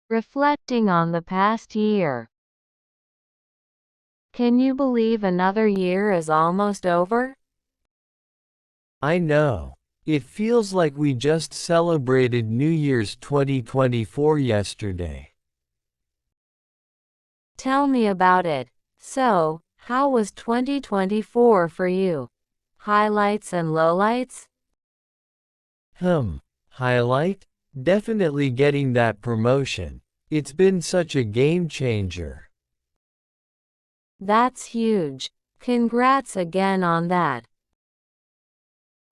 Reflecting on the past year. Can you believe another year is almost over? I know. It feels like we just celebrated New Year's 2024 yesterday. Tell me about it. So, how was 2024 for you? Highlights and lowlights? Highlight? Definitely getting that promotion. It's been such a game changer. That's huge. Congrats again on that.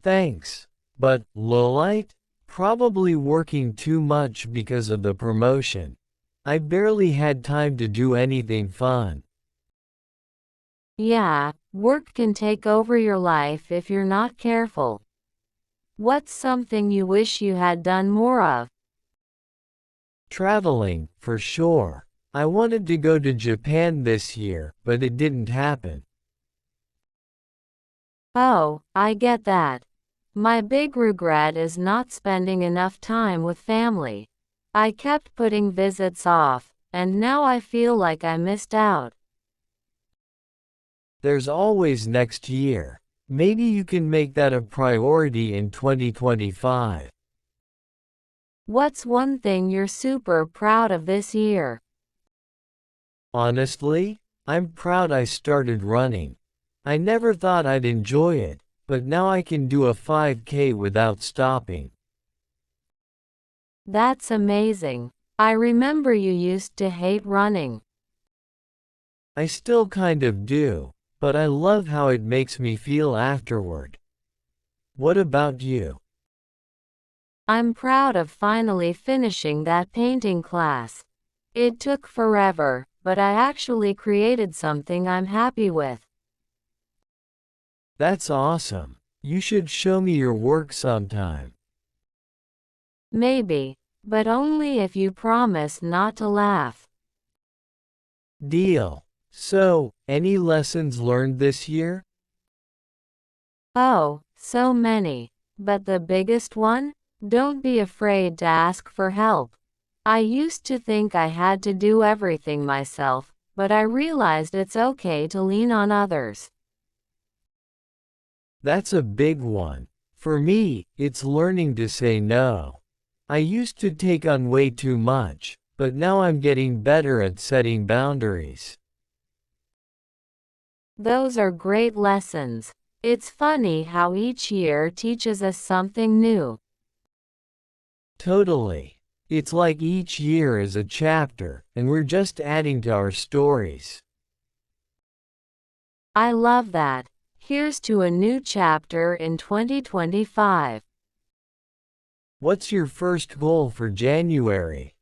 Thanks. But, lowlight? Probably working too much because of the promotion. I barely had time to do anything fun. Yeah, work can take over your life if you're not careful. What's something you wish you had done more of? Traveling, for sure. I wanted to go to Japan this year, but it didn't happen. Oh, I get that. My big regret is not spending enough time with family. I kept putting visits off, and now I feel like I missed out. There's always next year. Maybe you can make that a priority in 2025. What's one thing you're super proud of this year? Honestly, I'm proud I started running. I never thought I'd enjoy it, but now I can do a 5K without stopping. That's amazing. I remember you used to hate running. I still kind of do, but I love how it makes me feel afterward. What about you? I'm proud of finally finishing that painting class. It took forever, but I actually created something I'm happy with. That's awesome. You should show me your work sometime. Maybe, but only if you promise not to laugh. Deal. So, any lessons learned this year? Oh, so many. But the biggest one? Don't be afraid to ask for help. I used to think I had to do everything myself, but I realized it's okay to lean on others. That's a big one. For me, it's learning to say no. I used to take on way too much, but now I'm getting better at setting boundaries. Those are great lessons. It's funny how each year teaches us something new. Totally. It's like each year is a chapter, and we're just adding to our stories. I love that. Here's to a new chapter in 2025. What's your first goal for January?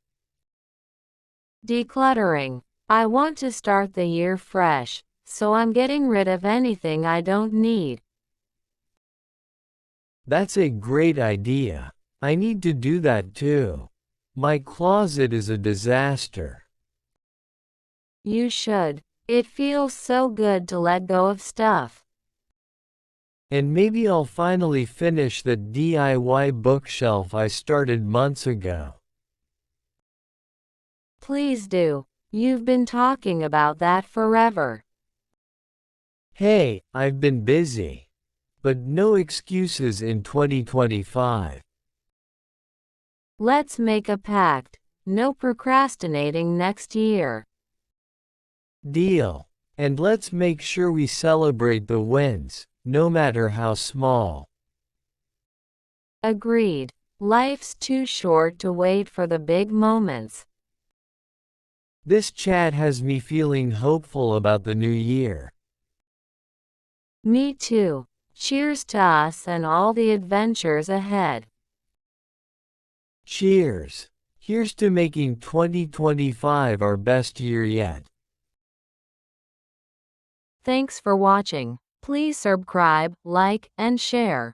Decluttering. I want to start the year fresh, so I'm getting rid of anything I don't need. That's a great idea. I need to do that too. My closet is a disaster. You should. It feels so good to let go of stuff. And maybe I'll finally finish that DIY bookshelf I started months ago. Please do. You've been talking about that forever. Hey, I've been busy. But no excuses in 2025. Let's make a pact. No procrastinating next year. Deal. And let's make sure we celebrate the wins, no matter how small. Agreed. Life's too short to wait for the big moments. This chat has me feeling hopeful about the new year. Me too. Cheers to us and all the adventures ahead. Cheers. Here's to making 2025 our best year yet. Thanks for watching. Please subscribe, like, and share.